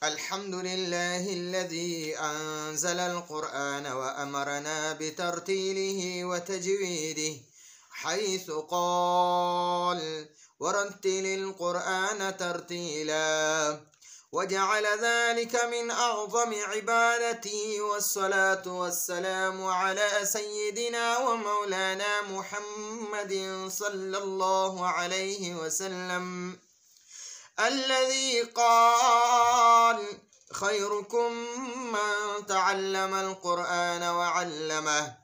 الحمد لله الذي أنزل القرآن وأمرنا بترتيله وتجويده حيث قال ورتل القرآن ترتيلا وجعل ذلك من أعظم عبادته والصلاة والسلام على سيدنا ومولانا محمد صلى الله عليه وسلم الذي قال خيركم من تعلم القرآن وعلمه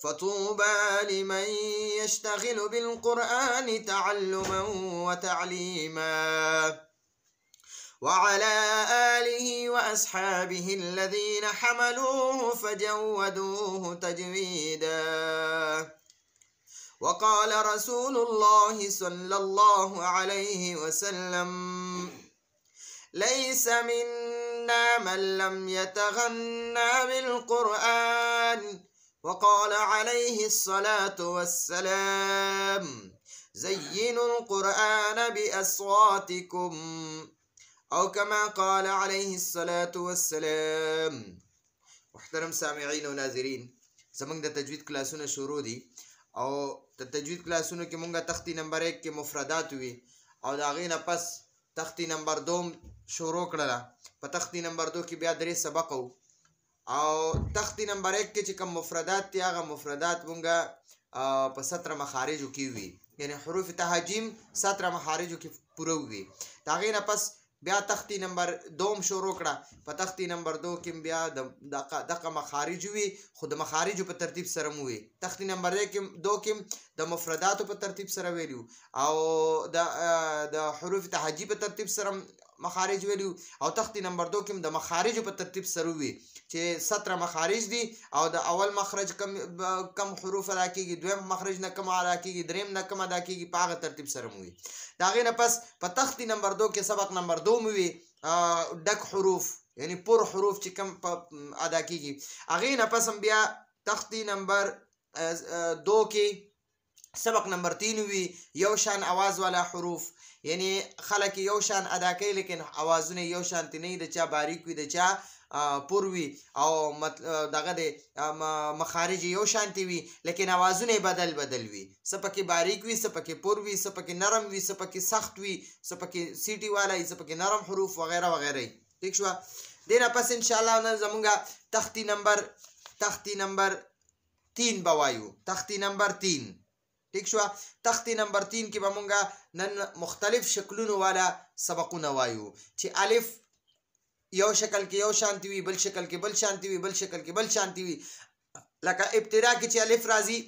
فطوبى لمن يشتغل بالقرآن تعلما وتعليما وعلى آله وأصحابه الذين حملوه فجودوه تجويدا. وقال رسول الله صلى الله عليه وسلم ليس منا من لم يتغنى بالقرآن. وقال عليه الصلاة والسلام زينوا القرآن بأصواتكم أو كما قال عليه الصلاة والسلام. محترم سامعين وناظرين، زمانگ دا تجوید کلاسونه شروع دی او د تجوید کلاسونو کې مونږه تختی نمبر 1 کې مفردات وي او دا غینه پس تختی نمبر 2 شروع کړله. په تختی نمبر 2 کې بیا درې سبق او تختی نمبر 1 کې چې کوم مفردات دي هغه مفردات مونږه په 17 مخارجو کې وي، یعنی حروف تهاجیم 17 مخارجو کې پوره وي. دا غینه پس بیا تختی نمبر 2 شروع کړه. په تختی نمبر 2 کې بیا دغه مخارج وي، خو د مخارجو په ترتیب سره مو وي. تختی نمبر 2 کې د مفرداتو په ترتیب سره ویلو او د حروف تهجی په ترتیب سره مخارج ویلو او تختی نمبر 2 کې د مخارجو په ترتیب سره وي چې 17 مخارج دي او د اول مخرج کم حروف ادا کیږي، دویم مخرج نه کم ادا کیږي، دریم نه کم ادا کیږي، په هغه ترتیب سره مو وي. دا غینه پس په تختی نمبر 2 کې سبق نمبر 2 مو وي ډک حروف، یعنی پر حروف چې کم ادا کیږي. هغه نه پس بیا تختی نمبر 2 کې سبق نمبر 3 وي یو شان आवाज والا حروف، یعنی خلک یو شان ادا کوي لیکن आवाजونه یو شان نه دي، د چا باریک وي د چا پوروي او دغه د مخارج یو شانتی وي لیکن आवाजونه بدل وي، سپکه باریک وي، سپکه پوروي، سپکه نرم وي، سپکه سخت وي، سپکه سیټي والا، سپکه نرم حروف وغیرہ وغیرہ. ٹھیک شو؟ دینا پس ان شاء الله نن زمونږه تختی نمبر 3 بوایو. تختی نمبر 3 ٹھیک شو؟ تختی نمبر 3 کې به مونږه نن مختلف شکلونو والا سبقونه وایو چې الف یو شکل کې یو شانتی وي، بل شکل کې بل شانتی وي، بل شکل کې بل شانتی وي. لکه ابتدا کې چې الف راځي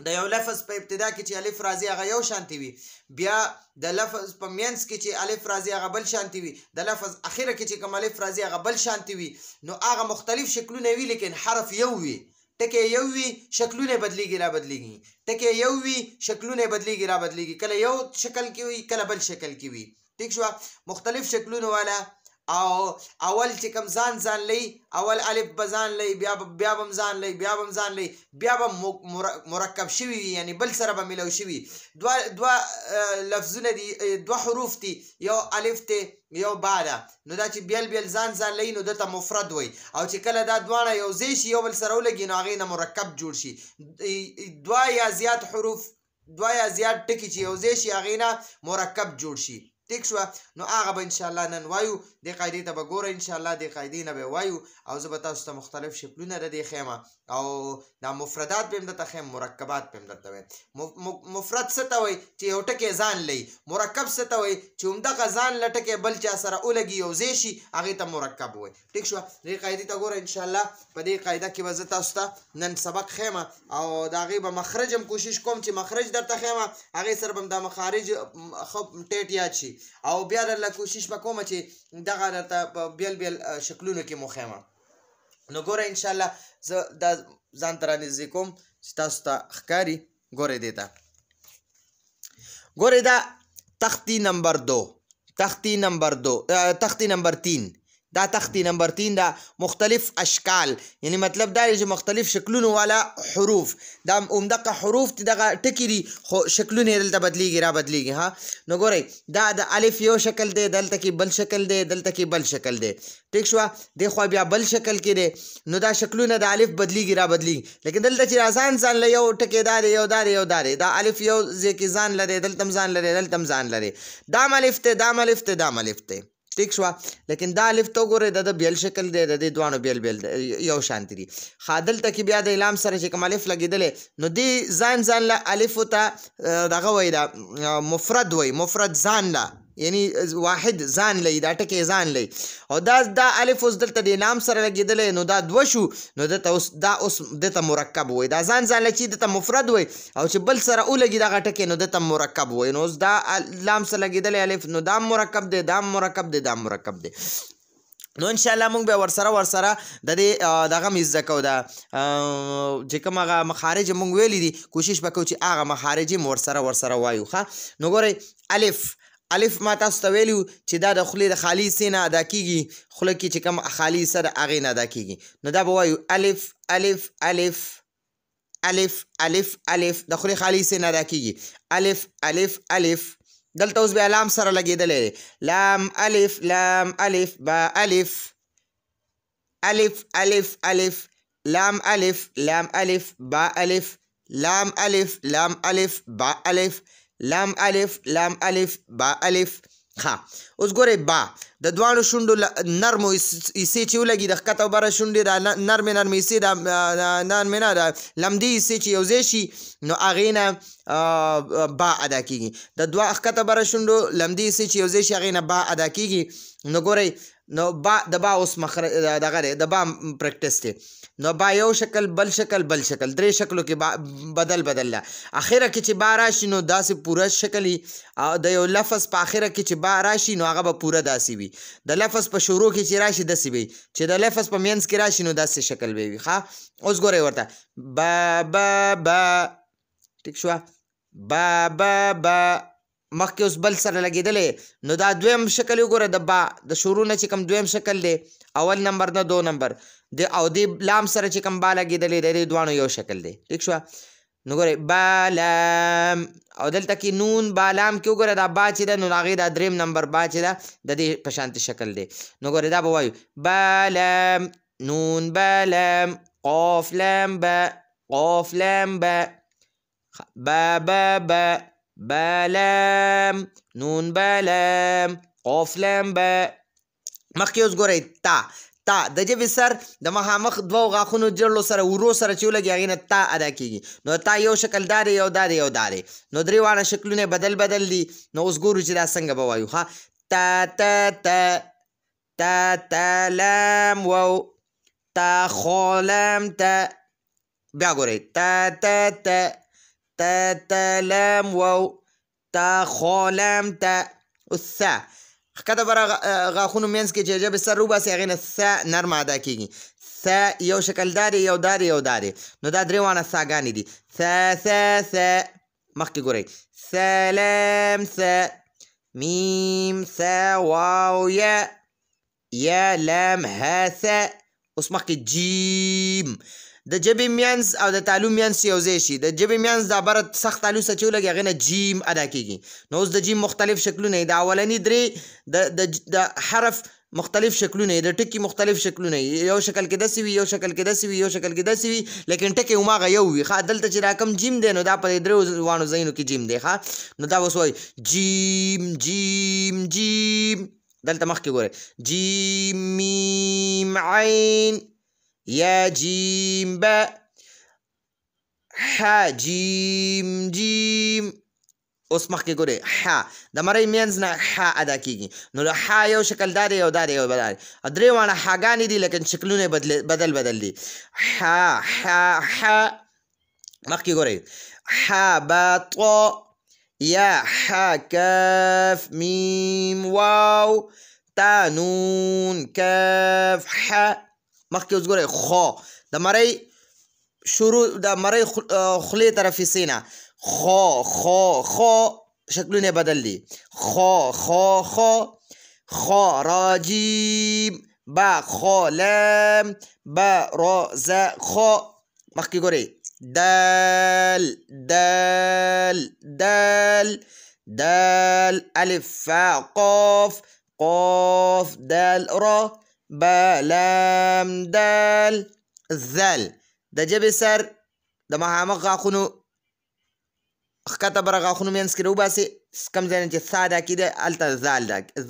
د یو لفظ په ابتدا کې چې الف راځي هغه یو شانتی وي، بیا د لفظ په مینس کې چې الف راځي هغه بل شانتی وي، د لفظ اخره کې چې کوم الف راځي هغه بل شانتی وي. نو هغه مختلف شکلونه وي لیکن حرف یو وي، ټکی یو وي، شکلونه بدلیږي را بدلیږي، ټکی یو وي، شکلونه بدلیږي را بدلیږي، کله یو شکل کې وي کله بل شکل کې وي. ٹھیک شو؟ مختلف شکلونه والا او اول چې کوم ځان لئی، اول الف بزان لئی، بیا بم ځان لئی، بیا بم ځان لئی، بیا بم مرکب شوی وي، یعنی بل سره به ملو شوی. دوا لفظونه دي، دوا حروف دي، یو الف ته یو با ده، نو دا چې بیل ځان لئی نو دته مفرد وي، او چې کله دا دواړه یو ځای شي یو بل سره ولګي نو هغې نه مرکب جوړ شي. دوا یا زیات حروف، دوا یا زیات ټکي چې یو ځای شي هغې نه مرکب جوړ شي. ٹھیک شو؟ نو هغه به ان شاء الله نن وایو، د قاعدې ته به ګوره ان شاء الله، د قاعدې نه به وایو او زه به تاسو ته مختلف شکلونه د دې ښیم او دا مفردات به هم درته ښیم، مرکبات به هم درته وایم. مفرد څه ته وایي چې یو ټکی ځان لئی، مرکب څه ته وایي چې همدغه ځان له ټکی بل چا سره ولګي یو ځای شي هغې ته مرکب وایي. ٹھیک شو؟ دې قاعدې ته ګوره ان شاء الله. په دې قاعده کې به زه تاسو ته نن سبق ښیم او د هغې به مخرج هم کوشش کوم چې مخرج درته ښیم، هغې سره به هم دا مخارج ښه ټیټ یاد شي او بیا درله کوشش به کومه چې دغه درته په بیل شکلونو کې مو ښیم. نو ګوره ان شاء الله زه دا ځان ته رانږدې کوم چې تاسو ته ښکاري. ګورئ دې ته، ګورئ دا تختی نمبر 2، تختی نمبر 3 دا تختی نمبر 3 دا مختلف اشکال یعنی مطلب دا چې مختلف شکلونو والا حروف دا عمدقه حروف دغه ټکي دي خو شکلونه دلته بدلیږي را بدلیږي ها نو ګورئ دا د الف یو شکل دی دلته کې بل شکل دی دلته کې بل شکل دی ټیک شو دی خو بیا بل شکل کې دی نو دا شکلونه د الف بدلیږي را بدلیږي لیکن دلته چې ځان له یو ټکی دا دی یو دا الف یو ځکه ځان لري دلته ځان لري دلته ځان لري دا الف ته دا الف ته دا الف ته ٹھیک شو لیکن دا الف تو ګوره د بیل شکل دی د دوانو بیل یو شانتی دي خادل ته کې بیا د لام سره چې کوم الف لګیدل نو دی ځان له الف ته دغه وای دا مفرد وای مفرد ځان له یعنی واحد ځان لې دا ټکی ځان لې او دا الف اوس دلته د لام سره لګیدل نو دا دو شو نو دا اوس دته مرکب وای دا ځان لې چې دته مفرد وای او چې بل سره ولګي دا ټکی نو دته مرکب وای نو دا لام سره لګیدل الف نو دا مرکب دی دا مرکب دی دا مرکب دی نو ان شاء الله موږ به ورسره د دې دغه مزه کو دا چې کوم هغه مخارج موږ ویلي دي کوشش وکړو چې هغه مخارج ورسره وایو ښه نو ګورئ الف ما تاسو ته ویلو چې دا د خولې د خالي سې نه ادا کېږي خوله کې چې کوم خالي سه د هغې نه ادا کېږي نو دا به وایو الف الف الف الف الف الف د خولې خالي سې نه ادا کېږي الف الف الف دلته اوس بیا لام سره لګېدلی لام الف لام الف با الف الف الف الف لام الف لام الف با الف لام الف لام الف با الف لام الف لام الف با الف ها اوس ګورئ با د دوانو شونډو نرمو ایسې چې ولګي د ښکته او بره شونډې دا نرمې ایسې دا نرمې نه دا لمدې ایسې چې یو ځای شي نو هغې نه با ادا کېږي د دوه ښکته بره شونډو لمدې ایسې چې یو ځای شي هغې نه با ادا کېږي نو ګورئ نو با د با اوس دغه دی د با پریکټس دی نو با یو شکل بل شکل درې شکلو کې بدل لا اخره کې چې با راشي نو داسې پوره شکل د یو لفظ په اخره کې چې با راشي نو هغه به پوره داسې وي د لفظ په شروع کې چې راشي داسې وي چې د لفظ په منځ کې راشي نو داسې شکل به وي ښه اوس ګورئ ورته با ټیک شوه با مخکې اوس بل سره لګېدلی نو دا دویم شکل وګوره د با د شروع نه چې کوم دویم شکل دی اول نمبر نه 2 نمبر او د لام سره چې کوم با لګېدلی دی د دوانو یو شکل دی ټیک شوه نو ګورئ با لام او دلته کې نون با لام کې وګوره دا با چې ده نو هغې دا دریم نمبر با چې ده د دې په شانتي شکل دی نو ګورئ دا به وایو با لام نون با لام قاف لام با قاف لام با با با لام نون با لام قاف لام با مخکې اوس ګورئ تا د ژبې سر د مخامخ دوو غاښونو جړلو سره ورو سره چې ولګي هغې نه تا ادا کېږي نو تا یو شکل دا دی یو دا دی نو درې واړه شکلونه بدل دي نو اوس ګورو چې دا څنګه به وایو ها تا لام واو تا خو لام تا بیا ګورئ تا لام واو تا خو لام تا اوس ثا ښکته بره غاښونو منځ کې چې ژبې سر وباسي هغې نه ث نرمه ادا کېږي ث یو شکل دا دی یو دا دی نو دا درې واړه ثاګانې دي ث مخکې ګورئ سلام ث میم ث واو یا لام ها ث اوس مخکې جیم د ژبې منځ او د تالو منځ یو ځای شي د ژبې منځ دا بره سخت تالو څه چې ولګي هغې نه جیم ادا کېږي نو اوس د جیم مختلف شکلونه د اولني درې د حرف مختلف شکلونه د ټکي مختلف شکلونه یو شکل کې داسې وي یو شکل کې داسې وي یو شکل کې داسې وي لیکن ټکی هماغه یو وي ښه دلته چې دا کوم جیم دی نو دا په درې واړو ځایونو کې جیم دی ښه نو دا اوس وایي جیم دلته مخکې ګورئ جیم میم عین یا جیم با ح جیم اوس مخکې ګورئ ح د مرۍ منځ نه ح ادا کېږي نو د ح یو شکل دا دی یو دا دی درې واړه حاګانې دي لیکن شکلونه بدل دي ح مخکې ګورئ ح با طو یا ح کاف میم واو تا نون کاف ح مخکې اوس ګورئ خو د مرۍ شروع د مرۍ خولې طرفې سې نه خو شکلونه بدل دي خو راجیم با خو لام با را ز خو مخکې ګورئ دال دال دال دال الف فا قاف قاف دال را با لام دال ذل د ژبې سر د مخامخ غاښونو ښکته بره غاښونو منځ کې راوباسئ کوم ځای نه چې ثا ادا کېده هلته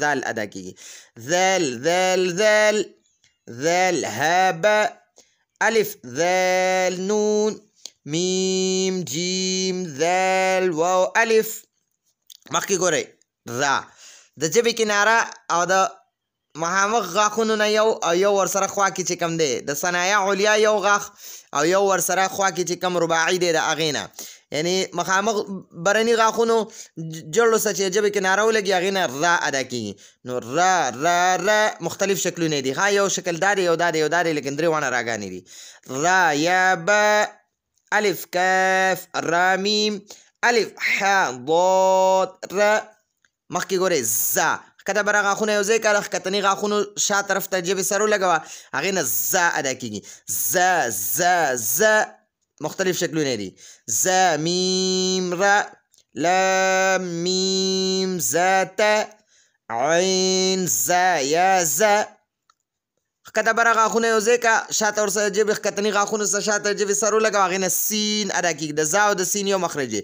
ذال ادا کېږي ذل ذل ذل ذل ها با الف ذال نون میم جیم ذال واو الف مخکې ګورئ را د ژبې کناره او د مخامخ غاښونو نه یو ورسره خوا کې چې کوم دی د ثنایا علیا یو غاښ او یو ورسره خوا کې چې کوم رباعي دی د هغې نه یعنې مخامخ برني غاښونو جړو څه چې ژبې کناره ولګي هغې نه را ادا کېږي نو را را را مختلف شکلونه دي ها یو شکل دا دی یو دا دی یو دا دی لیکن درې واړه راګانې دي را یا با الف کاف را میم الف ح ضاد را مخکې ګورئ زا ښکته بره غاښونه یو ځای کړه ښکتني غاښونو شا طرف ته ژبې سر ولګوه هغې نه زا ادا کېږي زا زا زا مختلف شکلونه دي زا میم را لام میم زاتا عین زا یا زا ښکته بره غاښونه یو ځای کړه شاته ورسره ژبې ښکتني غاښونو سره شاته ژبې سر ولګوه هغې نه سین ادا کېږي د زا او د سین یو مخرج دی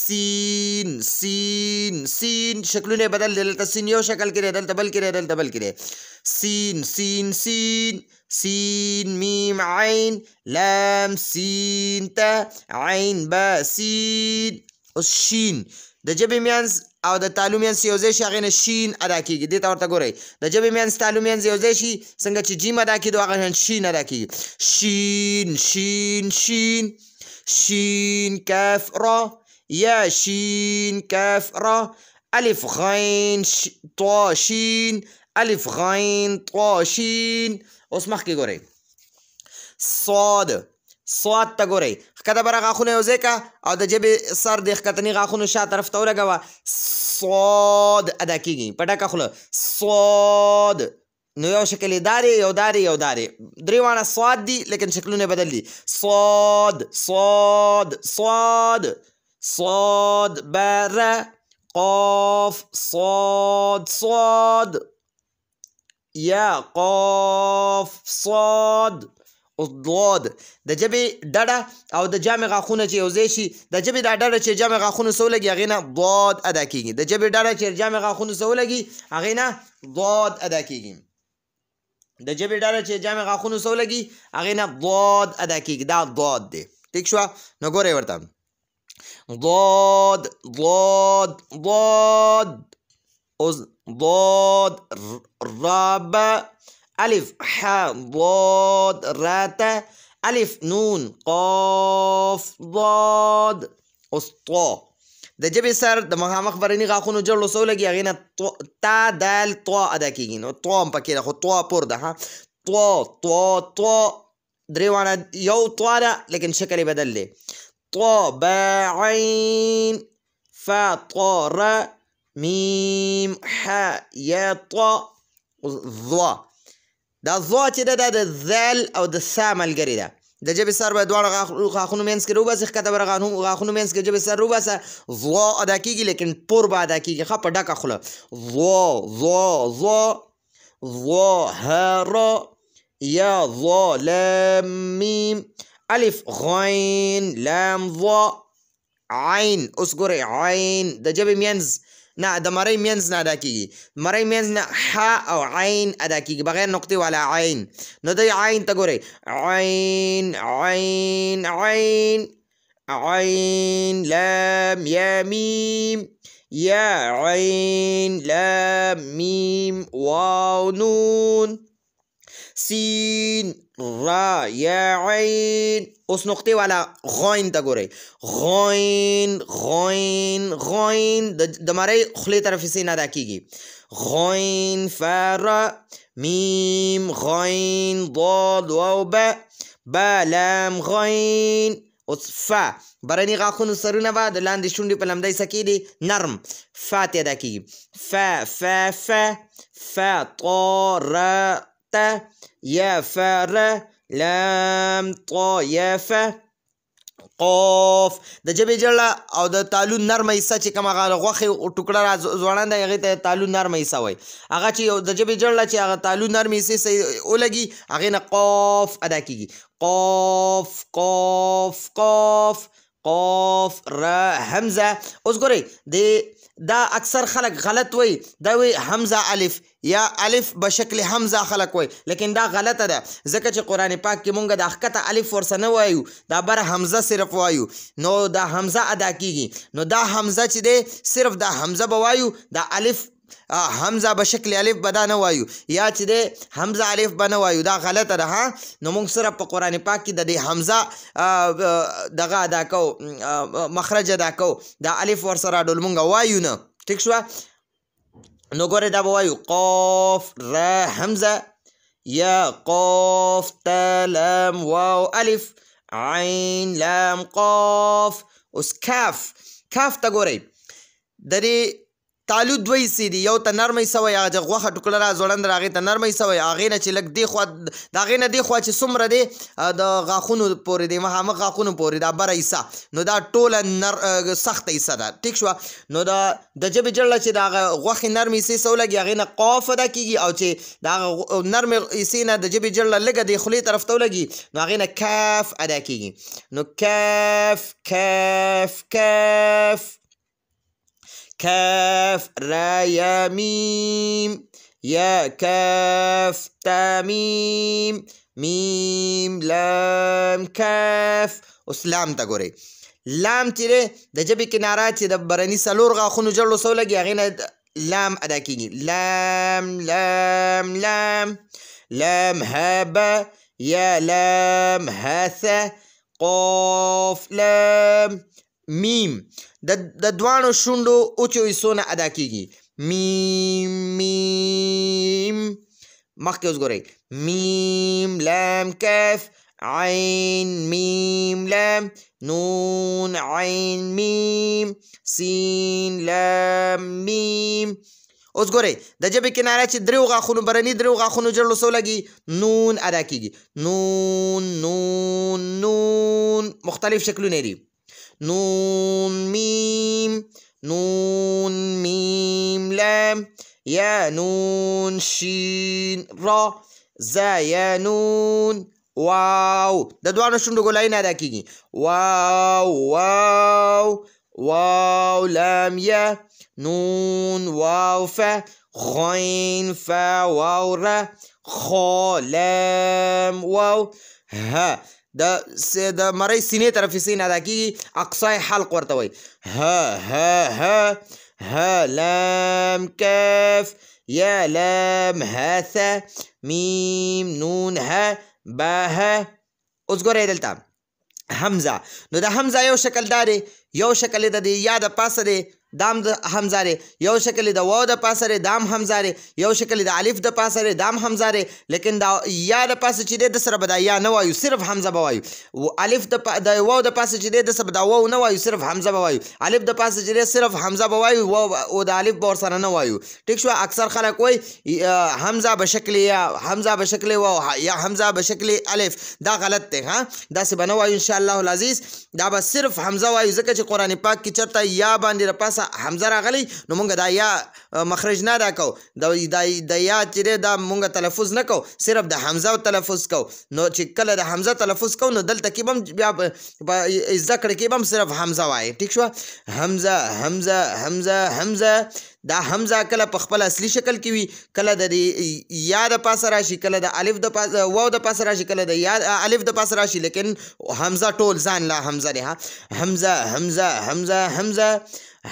سین سین سین شکلونه یې بدل دی دلته سین یو شکل کې دی دلته بل کې دی دلته بل کې دی سین سین سین سین میم عین لام سین تا عین با سین اوس شین د ژبې منځ او د تالو منځ یو ځای شي هغې نه شین ادا کېږي دې ته ورته ګورئ د ژبې منځ تالو منځ یو ځای شي څنګه چې جیم ادا کېدو هغه شان شین ادا کېږي شین شین شین شین کاف را یا شین کاف را الف غین طا شین الف غین طا شین اوس مخکې ګورئ صاد صاد ته ګورئ ښکته بره غاښونه یو ځای کړه او د ژبې سر د ښکتني غاښونو شا طرف ته ولګوه صاد ادا کېږي په ډکه خوله صاد نو یو شکل یې دا دی یو دا دی یو دا دی درې واړه صاد دي لیکن شکلونه بدل دي صاد صاد صاد صاد بره قاف صاد صاد یا قاف صاد ضاد د ژبې ډډه او د جامع غاښونه چې یو ځای شي د ژبې دا ډډه چې جامع غاښونو څه ولګي هغې نه ضاد ادا کېږي د ژبې ډډه چې جامع غاښونو څه ولګي هغې نه ضاد ادا کېږي د ژبې ډډه چې جامع غاښونو څه ولګي هغې نه ضاد ادا کېږي دا ضاد دی ټیک شوه نو ګورئ ورته ضاد ضاد ضاد اوس ضاد رابع الف ح ضاد راتا الف نون قاف ضاد اوس طا د ژبې سر د مخامخ برني غاښونو جړلو څه ولګي هغې نه تا دال طا ادا کېږي نو طا هم پکې ده خو طا پور ده ها طا طا طا درې واړه یو طا ده لیکن شکل یې بدل دی طا با عین فا طا را میم ح یا طا ضا دا ضا چې ده دا د ذل او د ثا ملګرې ده د ژبې سر به دواړه غاښونو منځ کې راوباسي ښکته بره غاښونو منځ کې ژبې سر راوباسه ضا ادا کېږي لیکن پور به ادا کېږي ښه په ډکه خوله ضا ضا ضا ضا ها را یا ضا لام میم الف غین لام ضا عین اوس ګورئ عین د ژبې منځ نه د مرۍ منځ نه ادا کېږي مرۍ منځ نه ح او عین ادا کېږي بغیر نقطې والا عین نو د عین ته ګورئ عین عین عین عین لام یا میم یا عین لام میم واو نون سین را یا عین اوس نقطې والا غین ته ګورئ غین غین غین د مرۍ خولې طرف سین ادا کېږي غین فا میم غین ضاد واو با لام غین اوس فا برني غاښونو سرونه به د لاندې شونډې په لمدی سکې دي نرم فا ته ادا کېږي فا فا فا فا طا را ت یا ف ر لام طا یا ف قاف د ژبې جړه او د تالو نرمه حصه چې کوم هغه غوښې ټوکړه را ځوړنده هغې ته تالو نرمه حصه وایي هغه چې د ژبې جړه چې هغه تالو نرمې حصې ولګي هغې نه قاف ادا کېږي قاف قاف قاف قاف را حمزه اوس ګورئ دا اکثر خلک غلط وایي دا وایي حمزه الف یا الف به شکل حمزه خلک وایي لیکن دا غلطه ده ځکه چې قرآن پاک کې مونږ د ښکته الف ورسره نه وایو دا بره حمزه صرف وایو نو دا حمزه ادا کېږي نو دا حمزه چې دی صرف دا حمزه به وایو دا الف حمزه به شکل الف به دا نه وایو یا چې دی حمزه الف به نه وایو دا غلطه ده ها نو موږ صرف په قرآن پاک کې د دې حمزه دغه ادا کوو مخرج ادا کوو دا الف ورسره ډول مونږ وایو نه ټیک شوه نو ګورئ دا به وایو قاف را حمزه یا قاف تا لام واو الف عین لام قاف اوس کاف ته ګورئ د دې تالو دوه حصې دي یو ته نرمه حصه وایي هغه چې غوښه ټوکړه را ځوړنده هغې ته نرمه حصه وایي هغې نه چې لږ دې خوا د هغې نه دې خوا چې څومره دی د غاښونو پورې دی مخامخ غاښونو پورې دا بره حصه نو دا ټوله سخته حصه ده ټیک شوه نو د ژبې جړله چې د هغه غوښې نرمې حصې څه ولګي هغې نه قاف ادا کېږي او چې د هغه نرمې حصې نه د ژبې جړله لږه د خولې طرف ته ولګي نو هغې نه کاف ادا کېږي نو کاف کاف کاف كاف را يا ميم يا كاف تا ميم ميم لام كاف اوس لام ته ګورئ لام چې دی د ژبې کناره چې د برني څلور غاښونو جړلو څه ولګي هغې نه لام ادا کېږي لام لام لام لام ها با یا لام ها ث قاف لام میم د دواړو شونډو اوچو حصو نه ادا کېږي میم میم مخکې اوس ګورئ میم لام کاف عین میم لام نون عین میم سین لام میم اوس ګورئ د ژبې کناره چې دریو غاښونو برني دریو غاښونو جړلو څه ولګي نون ادا کېږي نون نون نون مختلف شکلونه دي نون میم لام یا نون شین را زا یا نون واو د دوانو شونډو ګولایي نه ادا کېږي واو واو واو لام یا نون واو فا غین فا واو را خا لام واو ها د مرۍ سینې طرف سین ادا کېږي اقصای حلق ورته وایي ها ها ها ها لام کاف یا لام ها ث میم نون ها با ها اوس ګورئ دلته حمزه نو د حمزه یو شکل دا دی یو شکل د یا د پاسه دی دام د حمزه دی یو شکل د واو د پاسه دی دام حمزه دی یو شکل د الف د پاسه دی دام حمزه دی لیکن دا یا د پاسه چې دی د سره به دا یا نه وایو صرف حمزه به وایو الف د واو د پاسه چې دی د سره به دا واو نه وایو صرف حمزه به وایو الف د پاسه چې دی صرف حمزه به وایو او د الف به ورسره نه وایو ټیک شو اکثر خلک وایي حمزه به شکل یا حمزه به شکل واو یا حمزه به شکل الف دا غلط دی ها داسې به نه وایو ان شاء الله العزیز دا به صرف حمزه وایو ځکه چې قرآن پاک کې چېرته یا باندې د پاسه حمزه راغلی نو مونږ دا یا مخرج نه ادا کوو د یا چې دی دا مونږ تلفظ نه کوو صرف د حمزه تلفظ کوو نو چې کله د حمزه تلفظ کوو نو دلته کې به هم بیا په زده کړه کې به هم صرف حمزه وایي ټیک شوه حمزه حمزه حمزه حمزه دا حمزه کله په خپل اصلي شکل کې وي کله د یا د پاسه راشي کله د الف د پاسه واو د پاسه راشي کله د یا الف د پاسه راشي لیکن حمزه ټول ځان لا حمزه دی ها حمزه حمزه حمزه حمزه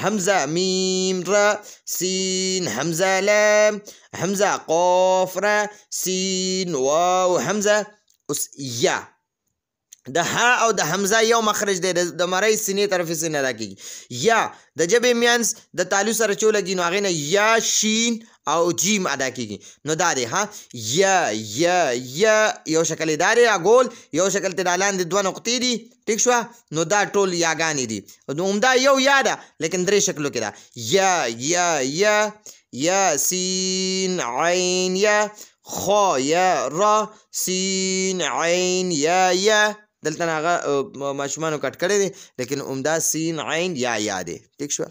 حمزه میم را سین حمزه لام حمزه قاف را سین واو حمزه اوس یا د ها او د حمزه یو مخرج دی د مرۍ سینې طرفې سین ادا کېږي یا د ژبې میانس د تالو سره چې ولګي نو هغې نه یا شین او جیم ادا کېږي نو دا دی ها یا یا یا یو شکل یې دا دی ګول یو شکل ته دا لاندې دوه نقطې دي ټیک شوه نو دا ټول یاګانې دي نو همدا یو یا ده لیکن درې شکلو کې ده یا یا یا یا سین عین یا خو یا را سین عین یا دلته هغه ماشومانو کټ کړی دی لیکن عمده سین عین یا دی. ټیک شو.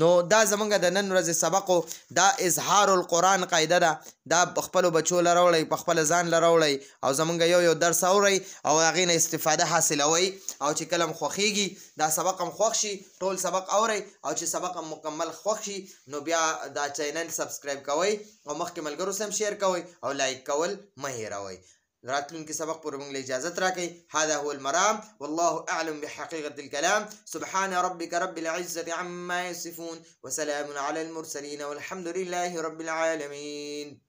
نو دا زمونږ د نن ورځې سبقو دا اظهار القرآن قاعده ده. دا خپلو بچو له راوړئ، په خپله ځان له راوړئ او زمونږ یو درس اورئ او هغې نه استفاده حاصلوئ او چې کله م خوښېږي دا سبق هم خوښ شي ټول سبق اورئ او چې سبق هم مکمل خوښ شي نو بیا دا چینل سبسکرایب کوئ او مخکې ملګرو سره هم شیر کوئ او لایک کول مه هېروئ. راتلونکي سبق پورې موږ له اجازت راکئ. هذا هو المرام والله اعلم بحقيقة الكلام. سبحان ربك رب العزة عما يصفون وسلام على المرسلين والحمد لله رب العالمين.